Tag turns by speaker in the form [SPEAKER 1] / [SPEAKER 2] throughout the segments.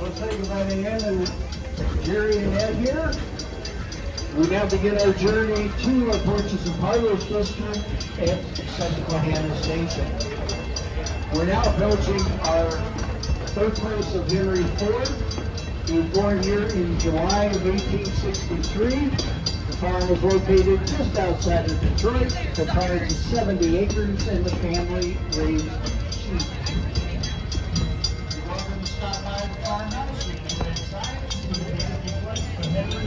[SPEAKER 1] Let's say goodbye to Ann and Jerry and Ed here. We now begin our journey to our purchase of Harlow's district at Susquehanna Station. We're now approaching our birthplace of Henry Ford. He was born here in July of 1863. The farm was located just outside of Detroit, comprised of 70 acres, and the family raised sheep. You're welcome to stop by the farmhouse. You can go inside, see the beautiful place of Henry.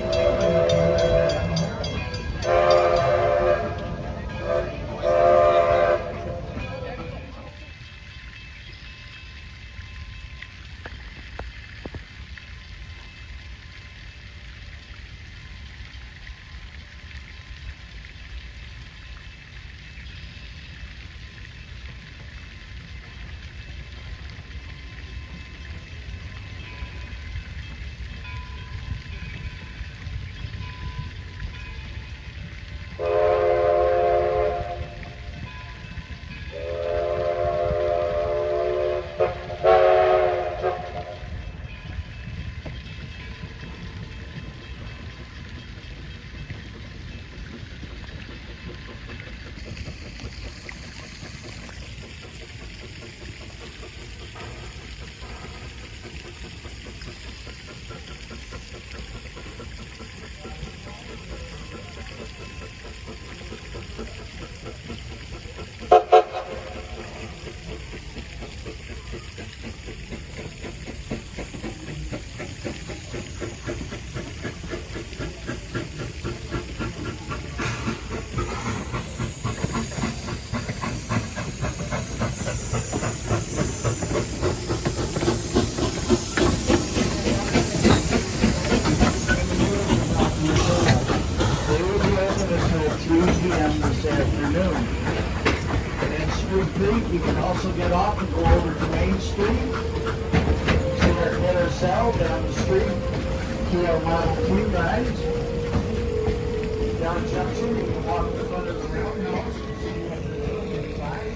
[SPEAKER 1] This afternoon. And Spruce Creek, you can also get off and go over to Main Street, get ourselves down the street to our Model T rides. Down Junction, you can walk in front of the roundhouse and see what the inside.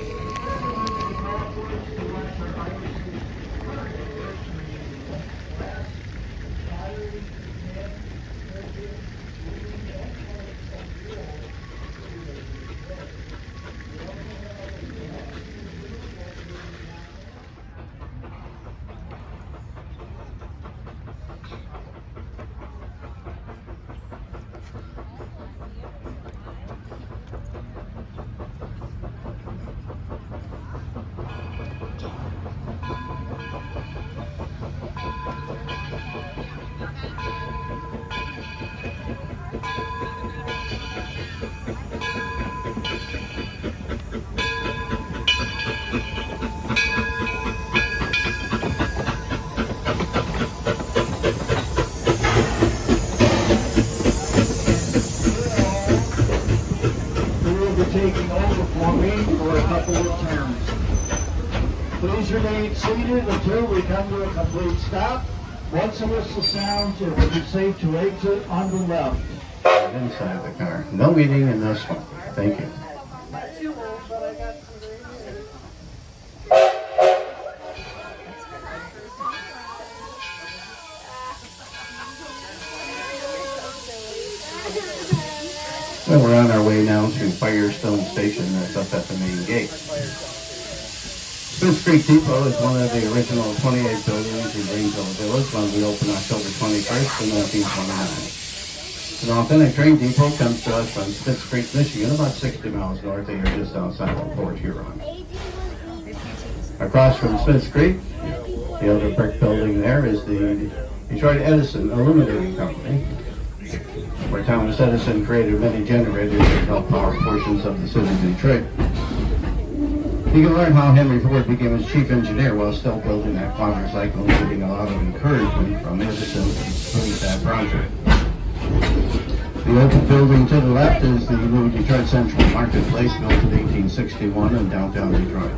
[SPEAKER 1] Taking over for me for a couple of terms. Please remain seated until we come to a complete stop. Once the whistle sounds, it will be safe to exit on the left.
[SPEAKER 2] Inside the car. No eating in this one. Thank you. Well, we're on our way now to Firestone Station. That's up at the main gate. Smith Creek Depot is one of the original 28 buildings in Greenville Village when we opened October 21st in 1929. An authentic train depot comes to us from Smith Creek, Michigan, about 60 miles north of here, just outside of Port Huron. Across from Smith Creek, the other brick building there is the Detroit Edison Illuminating Company, where Thomas Edison created many generators that help power portions of the city of Detroit. You can learn how Henry Ford became his chief engineer while still building that quadricycle, getting a lot of encouragement from Edison to complete that project. The open building to the left is the new Detroit Central Marketplace, built in 1861 in downtown Detroit.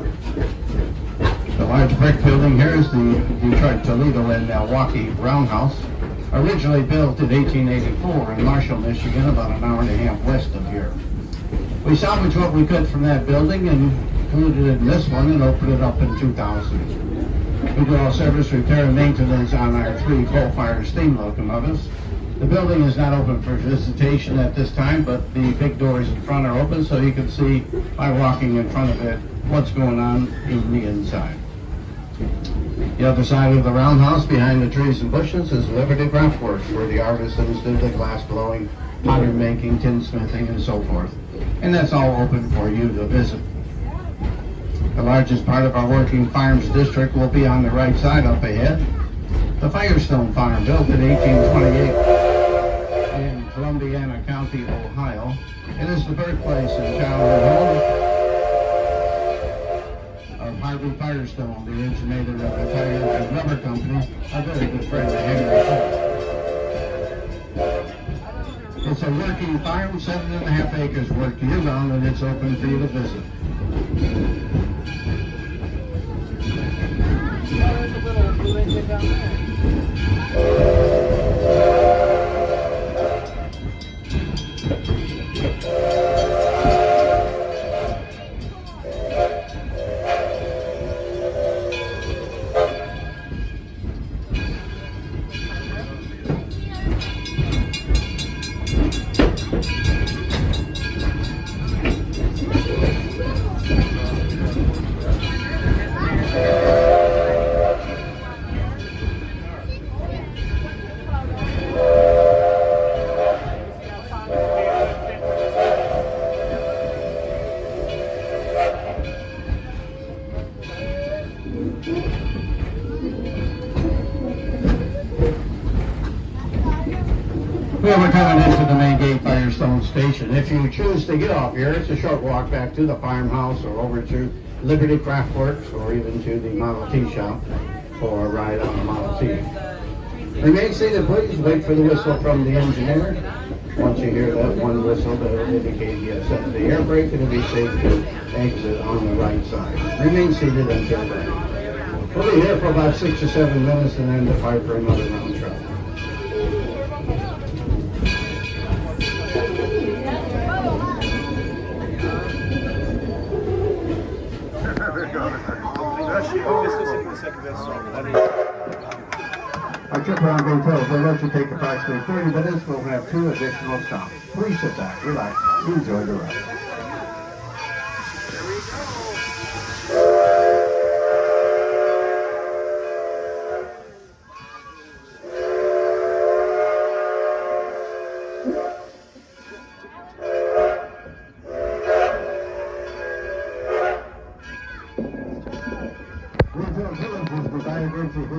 [SPEAKER 2] The large brick building here is the Detroit, Toledo, and Milwaukee Roundhouse, originally built in 1884 in Marshall, Michigan, about an hour and a half west of here. We salvaged what we could from that building and included it in this one and opened it up in 2000. We do all service, repair, and maintenance on our 3 coal-fired steam locomotives. The building is not open for visitation at this time, but the big doors in front are open so you can see by walking in front of it what's going on in the inside. The other side of the roundhouse behind the trees and bushes is Liberty Craft Works, where the artisans do the glass blowing, pottery making, tinsmithing, and so forth. And that's all open for you to visit. The largest part of our working farms district will be on the right side up ahead. The Firestone Farm, built in 1828 in Columbiana County, Ohio. It is the birthplace and childhood home of Harvey Firestone, the originator of the tire and rubber company, a very good friend of Henry Ford. It's a working farm, 7.5 acres, worked year-round, and it's open for you to visit.
[SPEAKER 3] There's a little blue engine down there.
[SPEAKER 2] Well, we're coming into the main gate Firestone Station. If you choose to get off here, it's a short walk back to the farmhouse or over to Liberty Craft Works or even to the Model T shop for a ride on the Model T. Remain seated, please. Wait for the whistle from the engineer. Once you hear that one whistle, that will indicate you have set the air brake, and it'll be safe to exit on the right side. Remain seated until then. We'll be here for about 6 or 7 minutes and then depart for another round trip. Our trip around Bay Hills will let you take approximately 30 minutes. We'll have 2 additional stops. Please sit back, relax, enjoy the ride.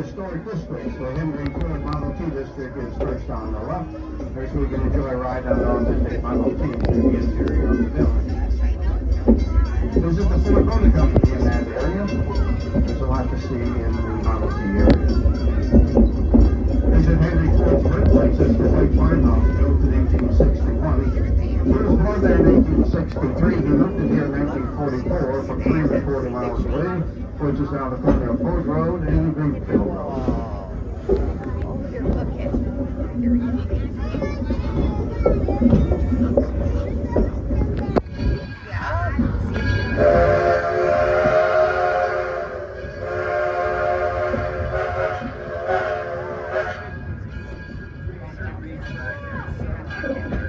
[SPEAKER 2] Historic districts. The Henry Ford Model T district is first on the left. First we can enjoy a ride on the authentic Model T through the interior of the building. Visit the Ford Motor Company in that area. There's a lot to see in the Model T area. Visit Henry Ford's birthplace. It's the White Farmhouse, built in 1861. He was born there in 1863. He moved in here in 1944 from 3 to 40 miles away, which is now the corner of Ford Road and Greenfield Road.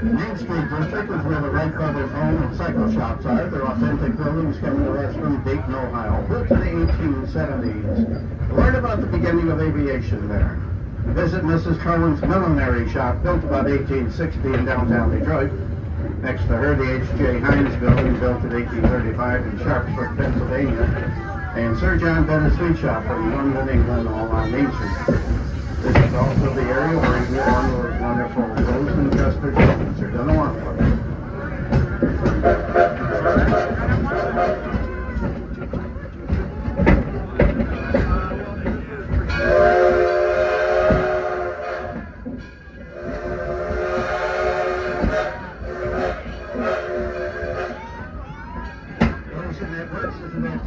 [SPEAKER 2] Main Street District is where the Wright Brothers home and cycle shops are. They're authentic buildings coming to us from Dayton, Ohio, built in the 1870s. Learn about the beginning of aviation there. Visit Mrs. Cohen's millinery shop, built about 1860 in downtown Detroit. Next to her, the H.J. Heinz building, built in 1835 in Sharpsburg, Pennsylvania. And Sir John Bennett's Sweet Shop in London, England, all on Main Street. This is also the area where you get one of those wonderful rose and custard donuts are done a lot for you.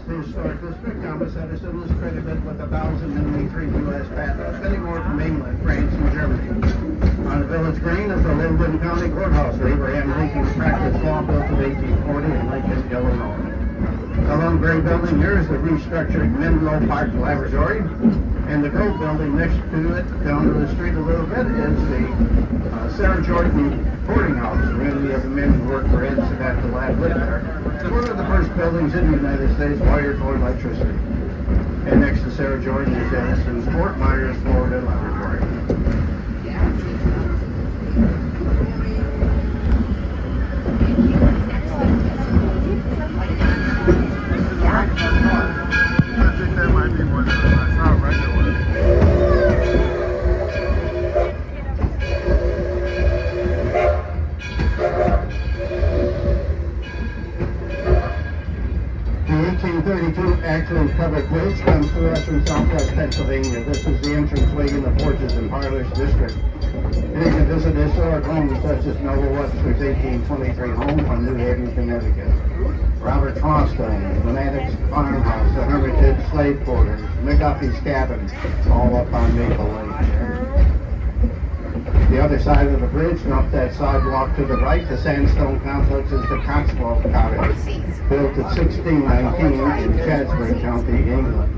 [SPEAKER 2] Historic district. Thomas Edison was credited with 1,003 U.S. patents, many more from England, France, and Germany. On the village green is the Linden County Courthouse, where Abraham Lincoln practiced law, built in 1840 in Lincoln, Illinois. The long gray building here is the restructured Menlo Park Laboratory. And the gold building next to it, down to the street a little bit, is the Sarah Jordan boarding house. Many of the men who work for Edison at the lab lived there. It's one of the first buildings in the United States wired for electricity. And next to Sarah Jordan is Edison's Fort Myers, Florida laboratory.
[SPEAKER 4] I think that might be one of the not regular.
[SPEAKER 2] The 1832 actually covered bridge comes to us from southwest Pennsylvania. This is the entranceway in the Porches and Parlors district. And you can visit historic homes such as Noah Webster's 1823 home on New Haven, Connecticut. Robert Frostone's Fanatics Farmhouse, the Hermitage Slave Quarters, McGuffey's Cabin, all up on Maple Lake there. The other side of the bridge, and up that sidewalk to the right, the sandstone complex is the Cotswold Cottage, built in 1619 in Chadsworth County, England.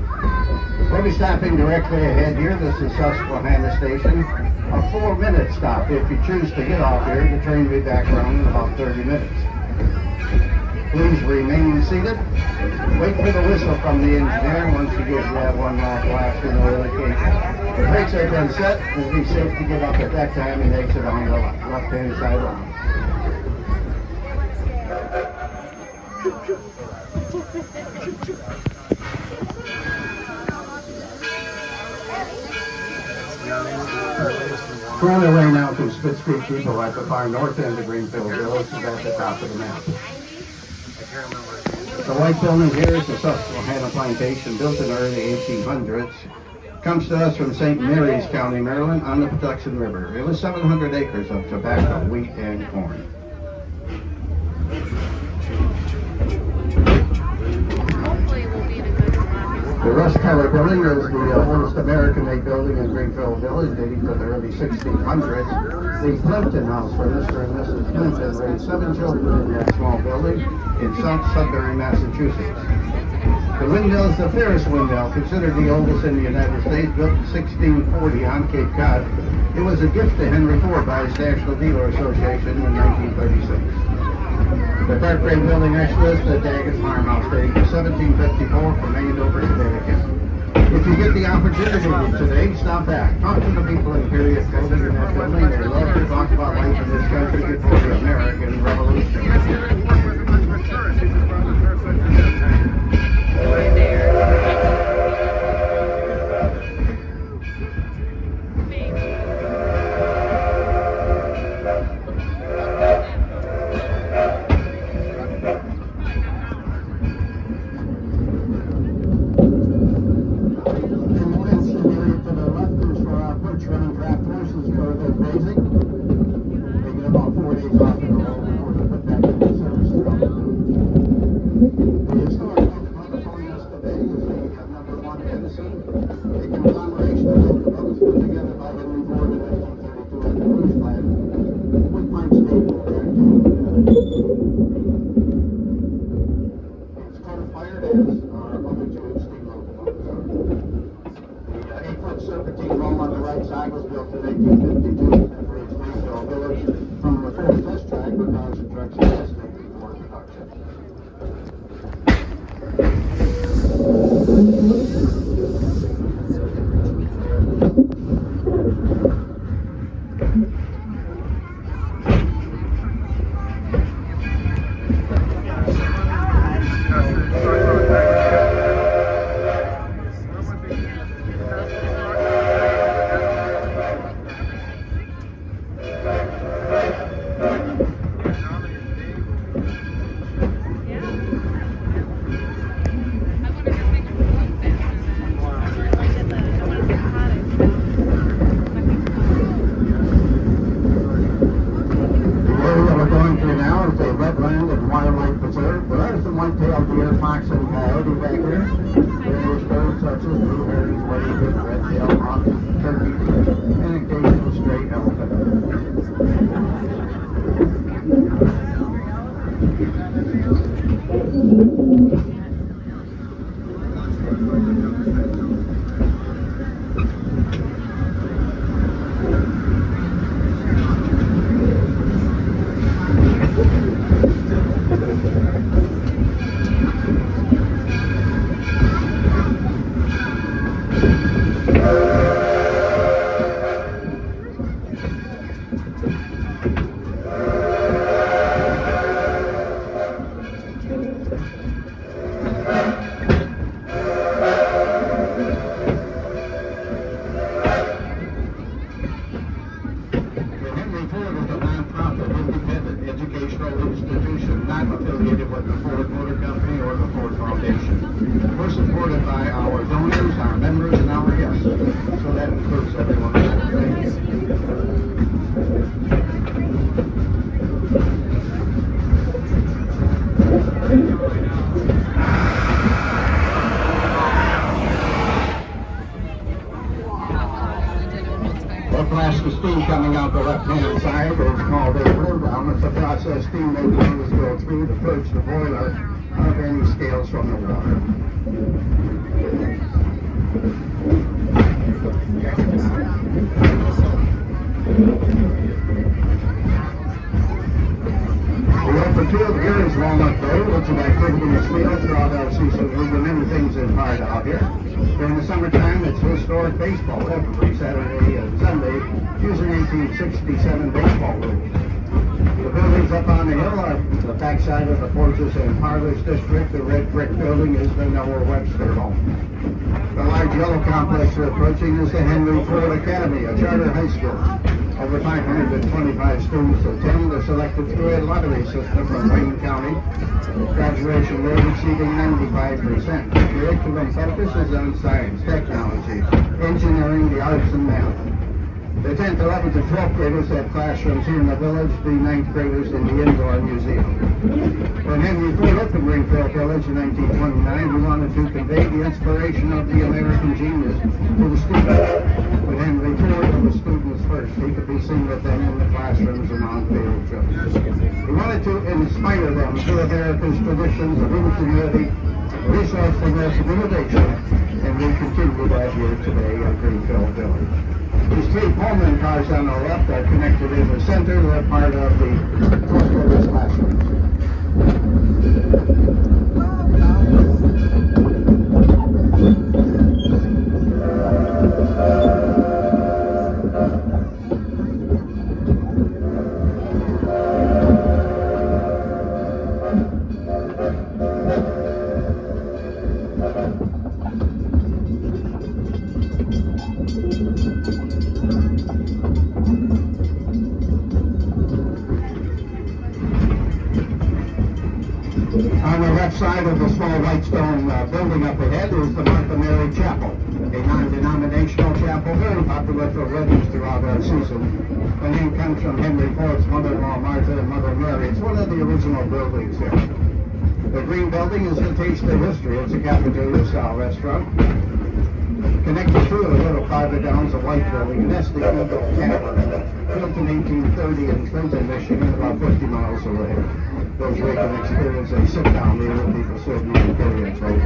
[SPEAKER 2] We'll be stopping directly ahead here. This is Susquehanna Station. A 4-minute stop. If you choose to get off here, the train will be back around in about 30 minutes. Please remain seated. Wait for the whistle from the engineer once he gives you that one last blast in the indication. The brakes have been set. It'll be safe to get up at that time and exit on the left-hand side line. We're on the way now to Spitz Creek Depot at the far north end of Greenfield Village, is at the top of the map. The white building here is the Susquehanna Plantation, built in the early 1800s. Comes to us from St. Mary's County, Maryland, on the Patuxent River. It was 700 acres of tobacco, wheat, and corn.
[SPEAKER 3] Hopefully it will be the good one.
[SPEAKER 2] The Rush Tower building is the oldest American-made building in Greenfield Village, dating to the early 1600s. The Plimpton House for Mr. and Mrs. Plimpton raised 7 children in that small building in South Sudbury, Massachusetts. The windmill is the Ferris windmill, considered the oldest in the United States, built in 1640 on Cape Cod. It was a gift to Henry Ford by his National Dealer Association in 1936. The dark gray building next to us, the Daggett Farmhouse, dating to 1754 from Andover, Connecticut. If you get the opportunity today, stop back. Talk to the people in period clothing in that building. They love to talk about life in this country before the American Revolution.
[SPEAKER 3] Yeah.
[SPEAKER 2] is everyone okay? That blast of steam coming out the left-hand side is called a blowdown. It's a process steam they always go through to purge the boiler of any scales from the water. We opened two of the years Walnut Bay, which is activity is field throughout our season. We do many things in part out here. During the summertime, it's historic baseball every Saturday and Sunday, using 1867 baseball rules. The buildings up on the hill are the backside of the Porches and Parlors District. The red brick building is the Noah Webster home. The large yellow complex we're approaching is the Henry Ford Academy, a charter high school. Over 525 students attend the selected through a lottery system from Wayne County. Graduation rate exceeding 95%. The curriculum focus is on science, technology, engineering, the arts, and math. The 10th, 11th, and 12th graders have classrooms here in the village, the 9th graders in the indoor museum. When Henry Ford opened Greenfield Village in 1929, he wanted to convey the inspiration of the American genius to the students. When Henry Ford was students first, he could be seen with them in the classrooms and on field trips. He wanted to inspire them to America's traditions of ingenuity, resourcefulness, and innovation, and we continue that here today at Greenfield Village. These three Pullman cars on the left are connected in the center. They're part of the fourth classrooms. On the left side of the small white stone building up ahead is the Martha Mary Chapel, a non-denominational chapel very popular for weddings throughout our season. The name comes from Henry Ford's mother-in-law Martha and Mother Mary. It's one of the original buildings here. The green building is the Taste of History. It's a cafeteria-style restaurant. Connected to it a little farther down is a white building, and that's the Eagle Tavern, built in 1830 in Clinton, Michigan, about 50 miles away. Those who can experience a sit-down meal with people serving you carry a tray.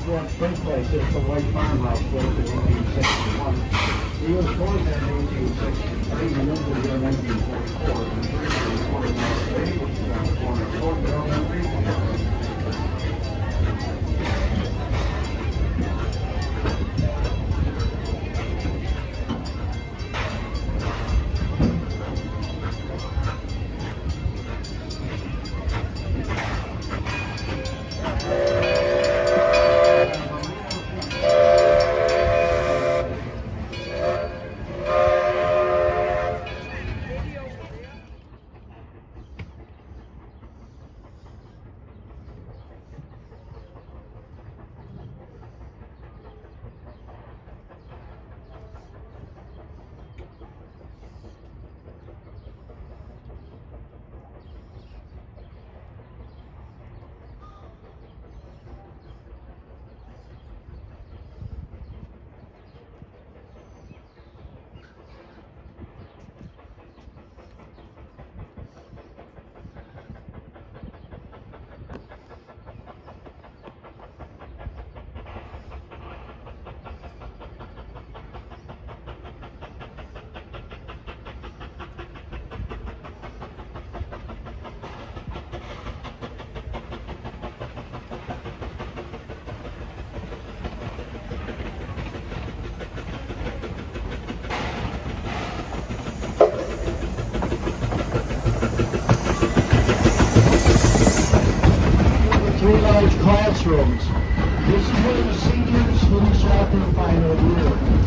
[SPEAKER 1] Oswald's birthplace is the White Farmhouse built in 1861. He was born there in 1863. He lived here in 1944. And he was born in North Bay, which is on the corner of Fordville and Greenville. Three large classrooms. This is where the seniors finish out their final year.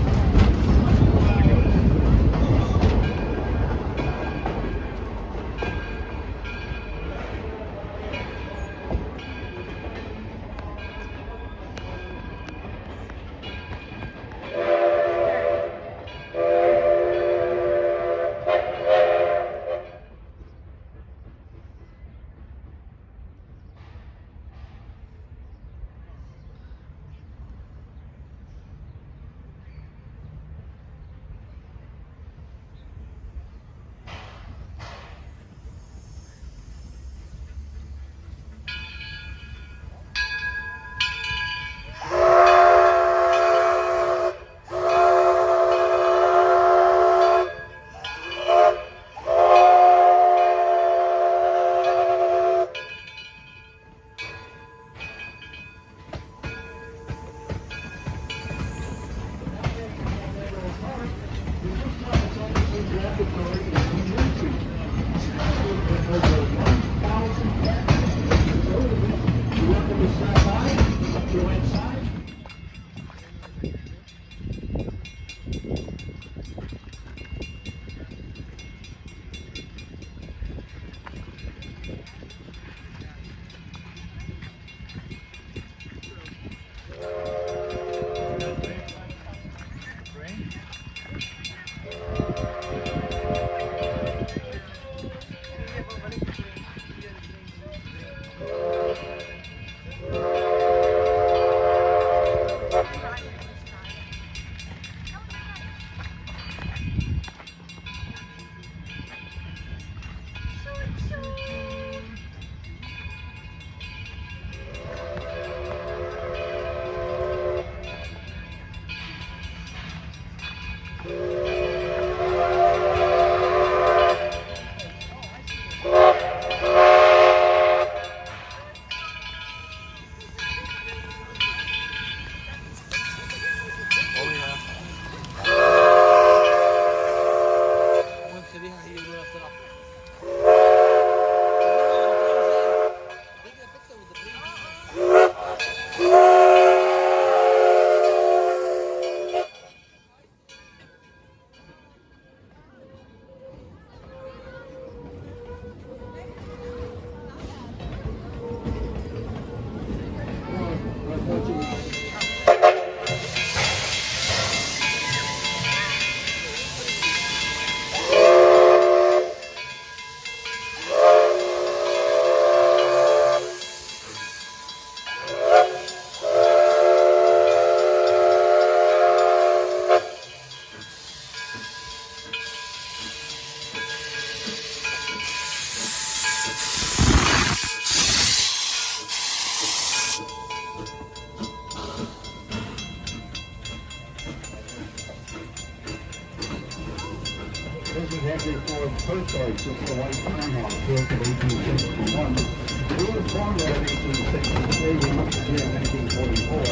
[SPEAKER 1] President Henry Ford's birthplace is the White Farmhouse, built in 1861. It was formed in 1863, here in 1944,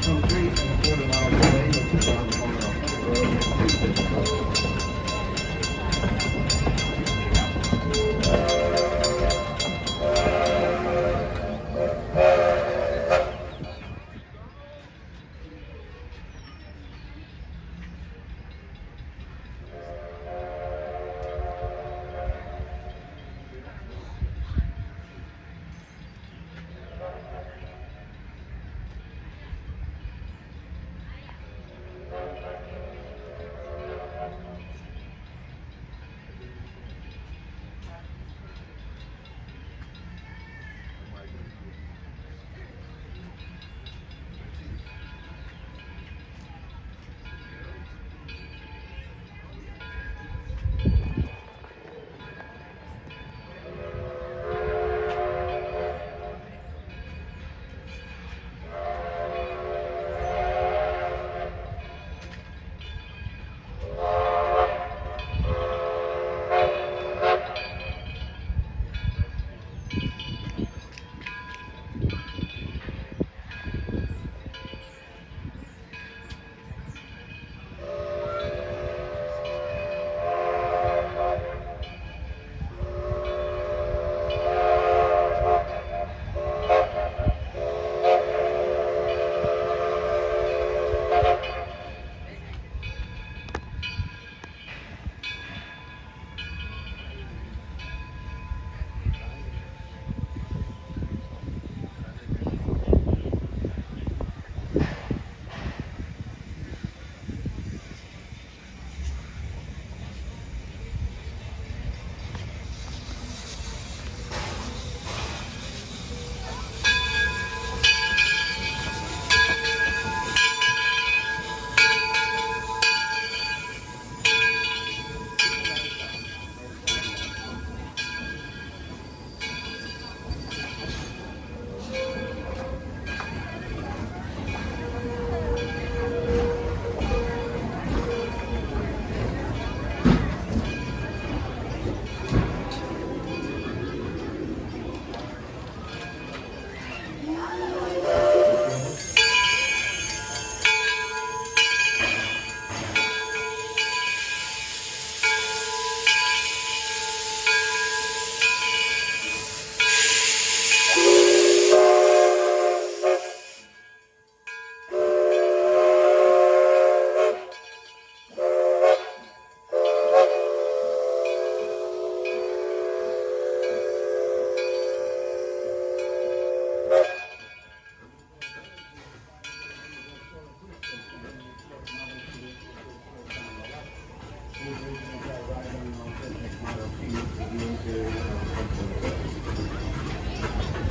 [SPEAKER 1] from 3.25 miles away to 2,000 miles.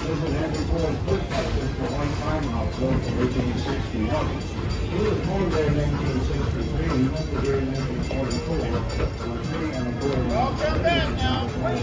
[SPEAKER 1] President Henry Ford's birthplace is the White Farmhouse, built in 1861. He was born there in 1863 and moved here in 1944. On 3.25 miles away.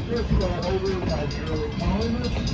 [SPEAKER 1] First of all, over by the early colonists.